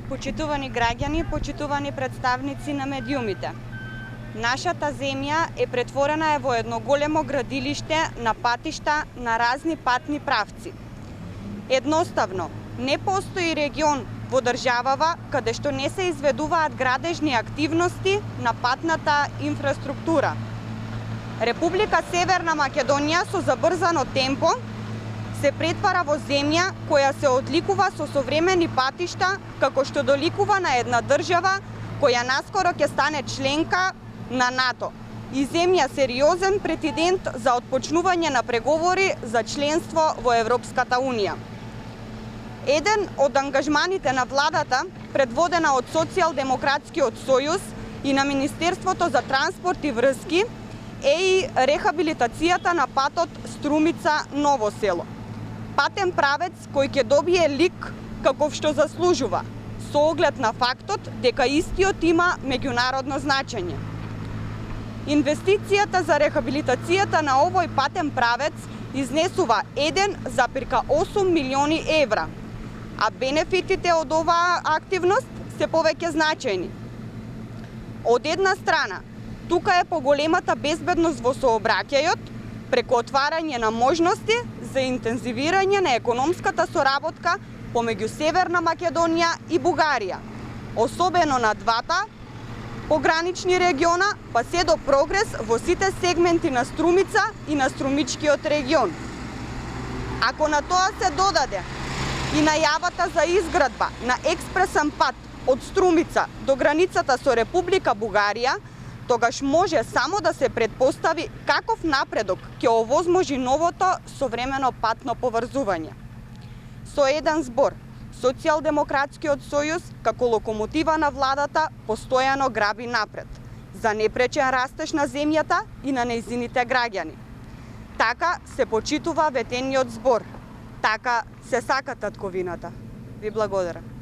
Почитувани граѓани, почитувани представници на медиумите. Нашата земја е претворена во едно големо градилиште на патишта на разни патни правци. Едноставно, не постои регион во државава каде што не се изведуваат градежни активности на патната инфраструктура. Република Северна Македонија со забрзано темпо се претвара во земја која се одликува со современи патишта, како што доликува на една држава која наскоро ќе стане членка на НАТО и земја сериозен претендент за отпочнување на преговори за членство во Европската Унија. Еден од ангажманите на владата, предводена од Социјалдемократскиот сојуз и на Министерството за транспорт и врски, е и рехабилитацијата на патот Струмица-Ново село. Патен правец кој ќе добие лик каков што заслужува, со оглед на фактот дека истиот има меѓународно значење. Инвестицијата за рехабилитацијата на овој патен правец изнесува 1,8 милиони евра, а бенефитите од оваа активност се повеќе значајни. Од една страна, тука е поголемата безбедност во сообраќајот, преку отварање на можности за интензивирање на економската соработка помеѓу Северна Македонија и Бугарија, особено на двата погранични региона, па се до прогрес во сите сегменти на Струмица и на Струмичкиот регион. Ако на тоа се додаде и најавата за изградба на експресен пат од Струмица до границата со Република Бугарија, тогаш може само да се претпостави каков напредок ќе овозможи новото современо патно поврзување. Со еден збор, Социјалдемократскиот сојуз, како локомотива на владата, постојано граби напред, за непречен растеж на земјата и на нејзините граѓани. Така се почитува ветениот збор, така се сака татковината. Ви благодарам.